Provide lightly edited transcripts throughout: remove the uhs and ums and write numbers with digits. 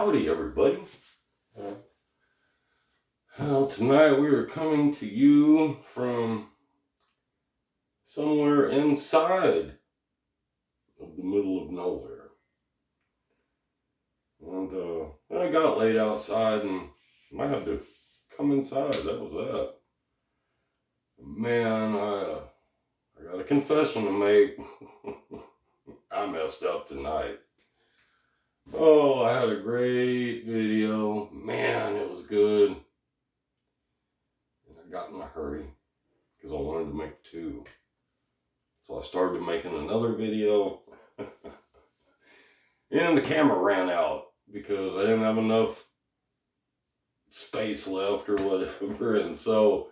Howdy, everybody. Well, tonight we are coming to you from somewhere inside of the middle of nowhere. And I got laid outside and I had to come inside. That was that. Man, I got a confession to make. I messed up tonight. Oh, I had a great video. Man, it was good. And I got in a hurry because I wanted to make two. So I started making another video. And the camera ran out because I didn't have enough space left or whatever. And so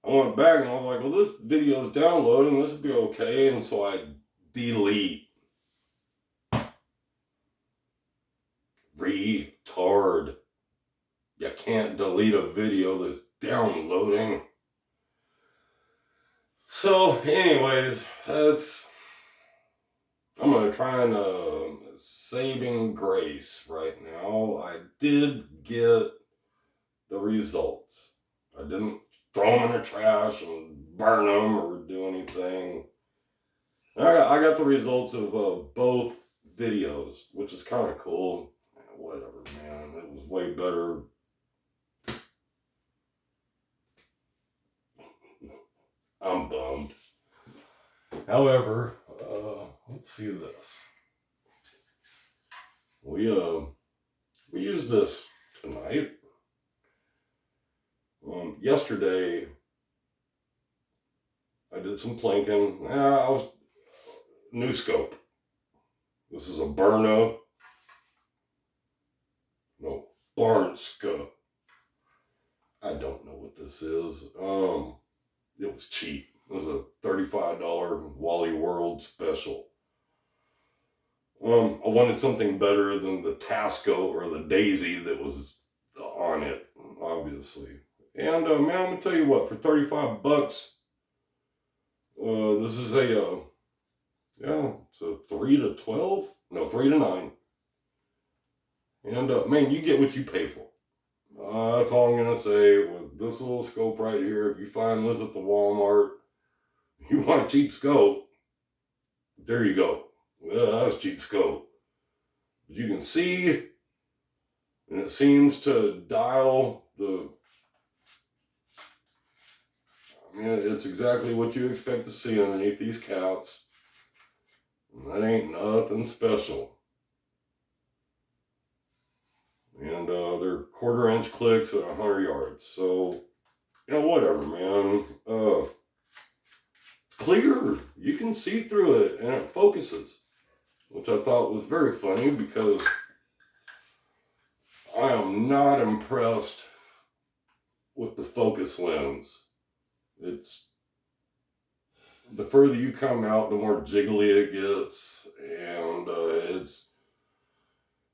I went back and I was like, well, this video's downloading. This will be okay. And so I delete. Retard. You can't delete a video that's downloading. So, anyways, I'm going to try and saving grace right now. I did get the results. I didn't throw them in the trash and burn them or do anything. I got the results of both videos, which is kind of cool. Whatever, man. It was way better. I'm bummed. However, let's see this. We used this tonight. Yesterday, I did some planking. New scope. This is a Burno. No, barn scope. I don't know what this is. It was cheap. It was a $35 Wally World special. I wanted something better than the Tasco or the Daisy that was on it, obviously. And man, I'm gonna tell you what, for $35, this is it's a 3 to 12? No, 3 to 9. And man, you get what you pay for. That's all I'm gonna say with this little scope right here. If you find this at the Walmart, you want a cheap scope, there you go. Well, that's cheap scope. But you can see, and it seems to dial it's exactly what you expect to see underneath these caps. And that ain't nothing special. And they're 1/4-inch clicks at 100 yards. So, whatever, man. Clear. You can see through it, and it focuses. Which I thought was very funny because I am not impressed with the focus lens. It's the further you come out, the more jiggly it gets, and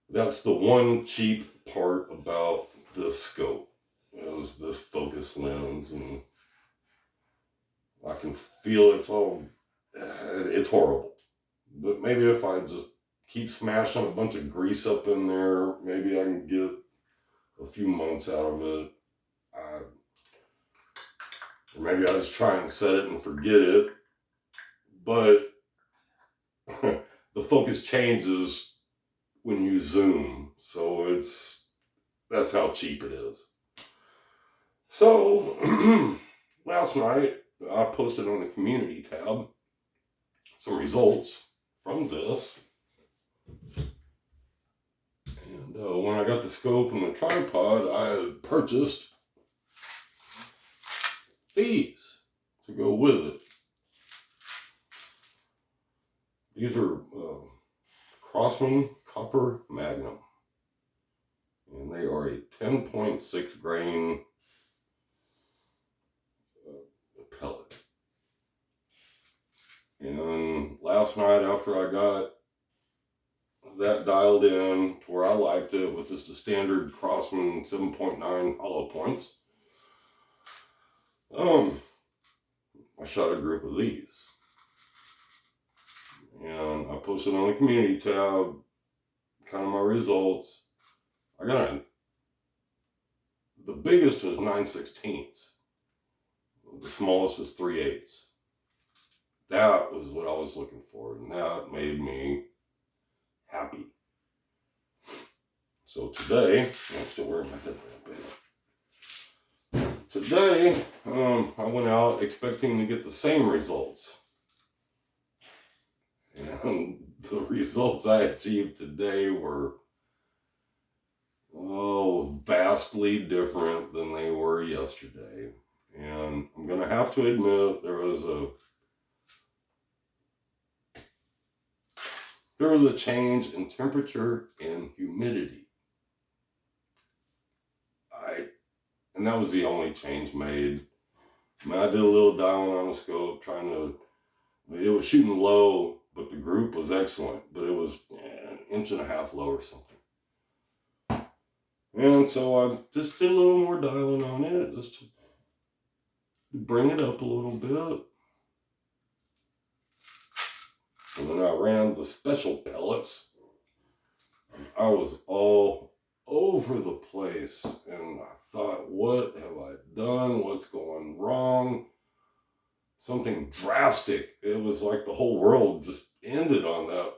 that's the one cheap part about this scope, is this focus lens, and I can feel it's horrible. But maybe if I just keep smashing a bunch of grease up in there, maybe I can get a few months out of it. Or maybe I just try and set it and forget it. But the focus changes when you zoom. So that's how cheap it is. So last night I posted on the community tab some results from this. And when I got the scope and the tripod, I purchased these to go with it. These are Crossman Copper Magnum. And they are a 10.6 grain pellet. And last night, after I got that dialed in to where I liked it with just the standard Crossman 7.9 hollow points, I shot a group of these. And I posted on the community tab kind of my results. the biggest was 9/16. The smallest is 3/8. That was what I was looking for, and that made me happy. So today, I'm still wearing my headlamp. Today, I went out expecting to get the same results. And the results I achieved today were, vastly different than they were yesterday. And I'm going to have to admit there was a change in temperature and humidity. And that was the only change made. I mean, I did a little dialing on the scope, it was shooting low, but the group was excellent. But it was an inch and a half low or something. And so I just did a little more dialing on it, just to bring it up a little bit. And then I ran the special pellets. I was all over the place. And I thought, what have I done? What's going wrong? Something drastic. It was like the whole world just ended on that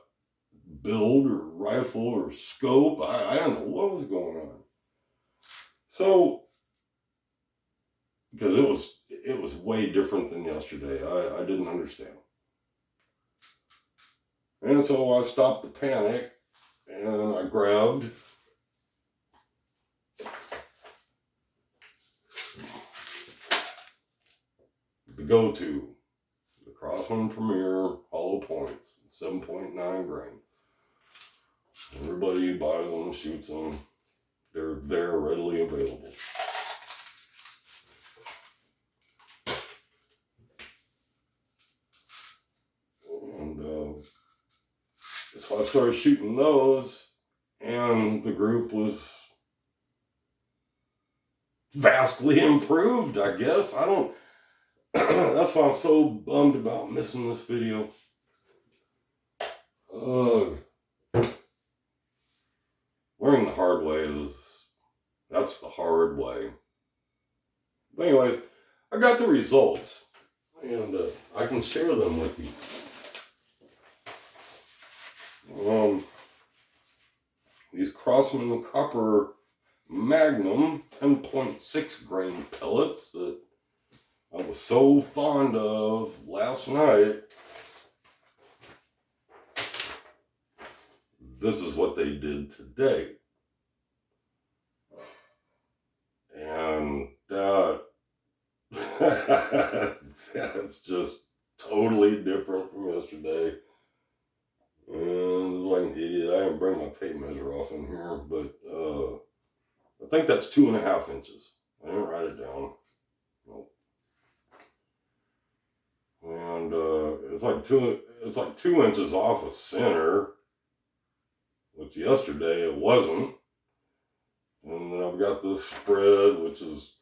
build or rifle or scope. I don't know what was going on. So, because it was way different than yesterday. I didn't understand. And so I stopped the panic and I grabbed the go-to, the Crosman Premier Hollow Points, 7.9 grain. Everybody buys them, shoots them. They're readily available. And so I started shooting those, and the group was vastly improved, I guess. That's why I'm so bummed about missing this video. Learning the hard way that's the hard way. But anyways, I got the results, and I can share them with you. These Crosman Copper Magnum 10.6 grain pellets that I was so fond of last night. This is what they did today. And that's just totally different from yesterday. And like an idiot, I didn't bring my tape measure off in here, but I think that's 2.5 inches. I didn't write it down. Nope. And it's like 2 inches off of center, which yesterday it wasn't. And then I've got this spread, which is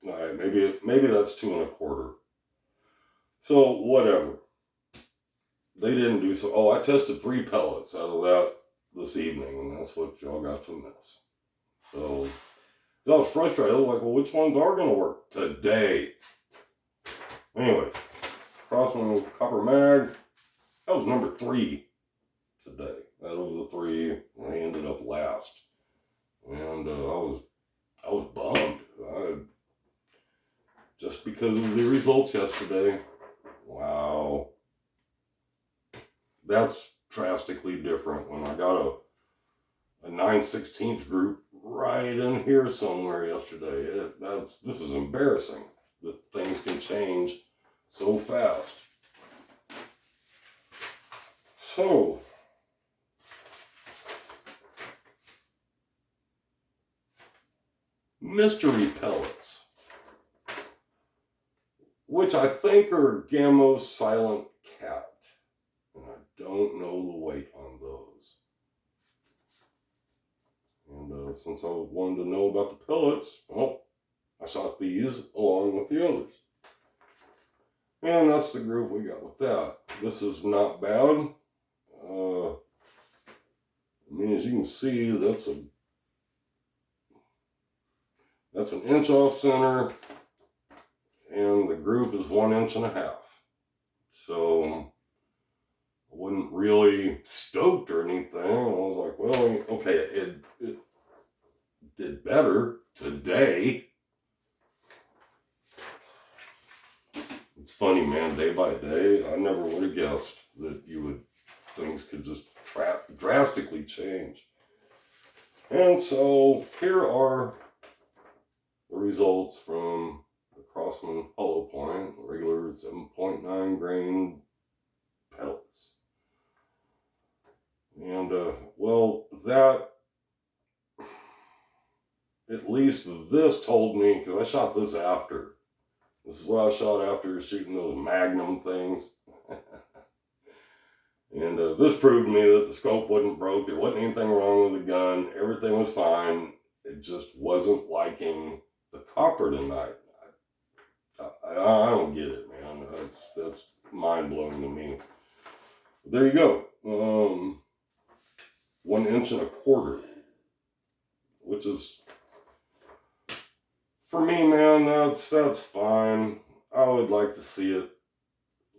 maybe that's 2.25. So whatever. They didn't do so. Oh, I tested 3 pellets out of that this evening, and that's what y'all got to miss. So I was frustrated. I was like, well, which ones are going to work today? Anyways, Crosman Copper Mag, that was number 3 today. Out of the 3, I ended up last. And I was bummed. Just because of the results yesterday. Wow. That's drastically different when I got a 9/16 group right in here somewhere yesterday. This is embarrassing that things can change so fast. So, mystery pellets, which I think are Gamo Silent Cat. And I don't know the weight on those. And since I wanted to know about the pellets, well, I shot these along with the others. And that's the group we got with that. This is not bad. I mean, as you can see, that's an inch off center, and the group is 1.5 inches. So I wasn't really stoked or anything. I was like, well, okay, it did better today. It's funny, man, day by day, I never would have guessed that things could just drastically change. And so here are the results from the Crossman Hollow Point, regular 7.9 grain pellets. And, well, that, at least this told me, because I shot this after. This is what I shot after shooting those Magnum things. And this proved to me that the scope wasn't broke. There wasn't anything wrong with the gun. Everything was fine. It just wasn't liking the copper tonight. I don't get it, man. That's mind-blowing to me. But there you go. 1.25 inches, which is, for me, man, that's fine. I would like to see it,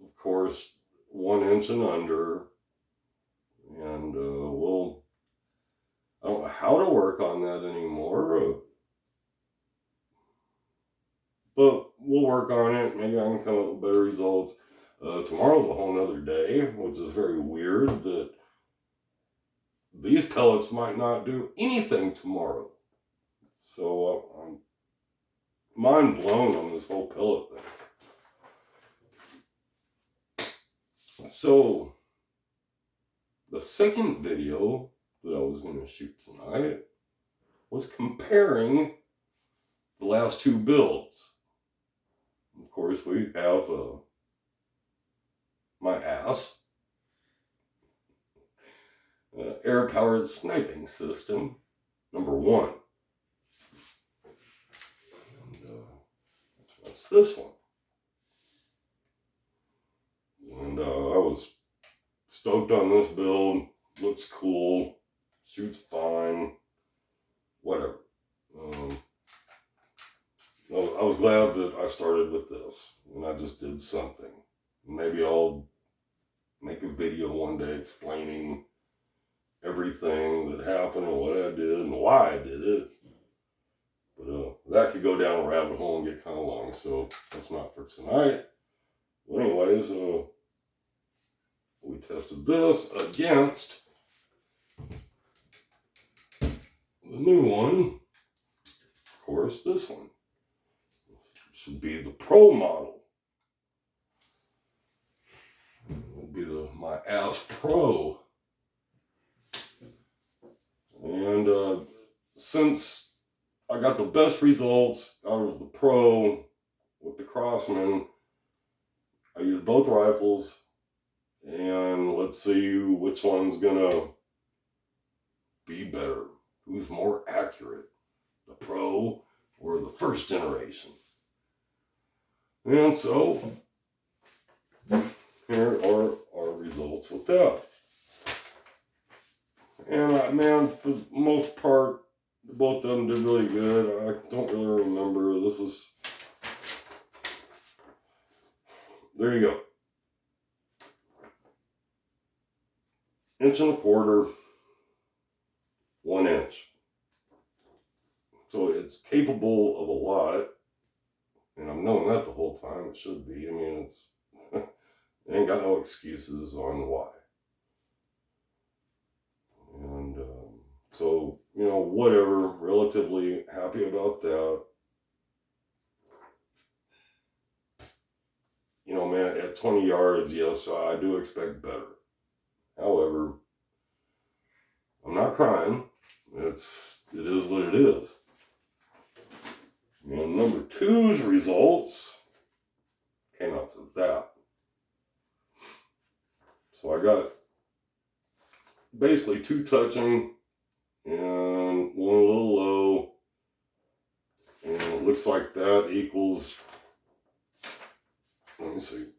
of course, 1 inch and under. And I don't know how to work on that anymore. But we'll work on it. Maybe I can come up with better results. Tomorrow's a whole nother day, which is very weird that these pellets might not do anything tomorrow. So I'm mind blown on this whole pellet thing. So the second video that I was going to shoot tonight was comparing the last two builds. Of course, we have my ass air-powered sniping system, number 1. And that's this one. And I was stoked on this build. Looks cool. Shoots fine. Whatever. I was glad that I started with this, and I just did something. Maybe I'll make a video one day explaining everything that happened and what I did and why I did it. But that could go down a rabbit hole and get kind of long, so that's not for tonight. But anyways, we tested this against the new one. Of course, this one. Should be the Pro model. It would be my ass Pro. And since I got the best results out of the Pro with the Crossman, I used both rifles, and let's see which one's gonna be better. Who's more accurate, the Pro or the first generation? And so, here are our results with that. And man, for the most part, both of them did really good. I don't really remember. This was, there you go. 1.25 inches, 1 inch. So it's capable of a lot. And I've known that the whole time. It should be. I mean, it's it ain't got no excuses on why. And so, whatever. Relatively happy about that. Man, at 20 yards, yes, I do expect better. However, I'm not crying. It is what it is. And number 2's results came out to that. So I got basically 2 touching and 1 a little low. And it looks like that equals, let me see.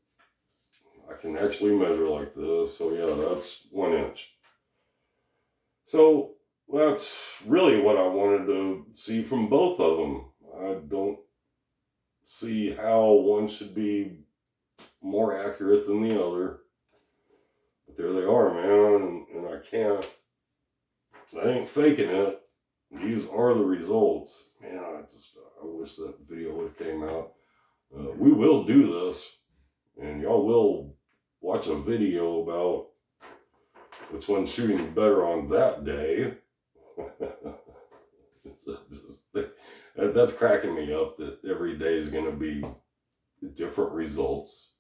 I can actually measure like this. So yeah, that's 1 inch. So that's really what I wanted to see from both of them. I don't see how one should be more accurate than the other. But there they are, man, and I ain't faking it. These are the results. Man, I wish that video would have came out. We will do this, and y'all will watch a video about which one's shooting better on that day. That's cracking me up that every day is going to be different results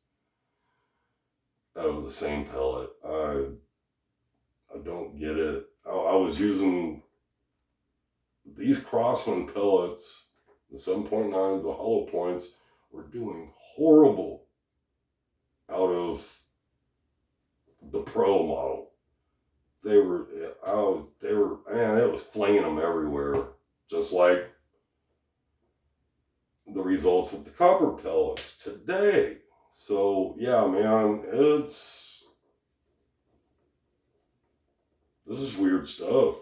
out of the same pellet. I don't get it. I was using these Crossland pellets, the 7.9, the hollow points, were doing horrible out of the Pro model. Man, it was flinging them everywhere, just like the results with the copper pellets today. So yeah, man, this is weird stuff.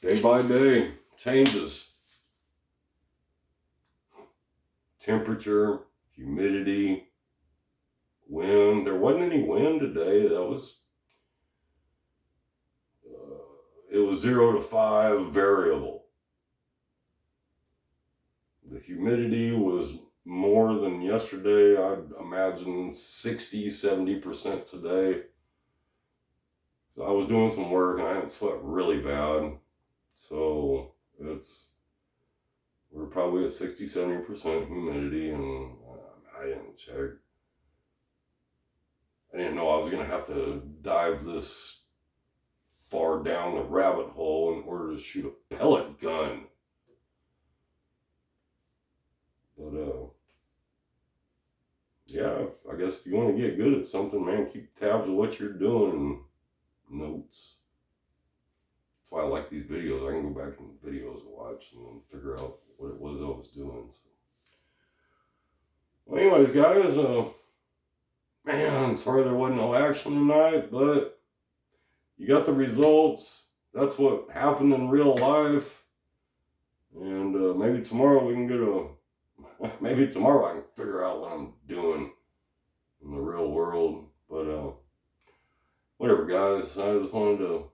Day by day changes. Temperature, humidity, wind. There wasn't any wind today. It was 0 to 5 variable. The humidity was more than yesterday. I'd imagine 60-70% today. So I was doing some work and I hadn't slept really bad. So we're probably at 60-70% humidity, and I didn't check. I didn't know I was going to have to dive this far down the rabbit hole in order to shoot a pellet gun. But, yeah, I guess if you want to get good at something, man, keep tabs of what you're doing and notes. That's why I like these videos. I can go back in the videos and watch and then figure out what it was I was doing. So. Well, anyways, guys, man, I'm sorry there wasn't no action tonight, but you got the results. That's what happened in real life. And maybe tomorrow we can maybe tomorrow I can figure out what I'm doing in the real world. But whatever, guys. I just wanted to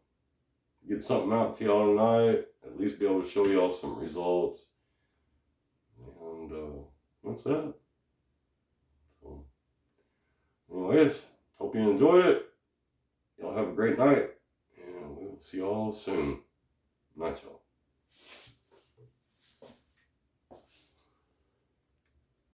get something out to y'all tonight. At least be able to show y'all some results. And that's that. So, anyways, hope you enjoyed it. Y'all have a great night. And we'll see y'all soon. Night, y'all.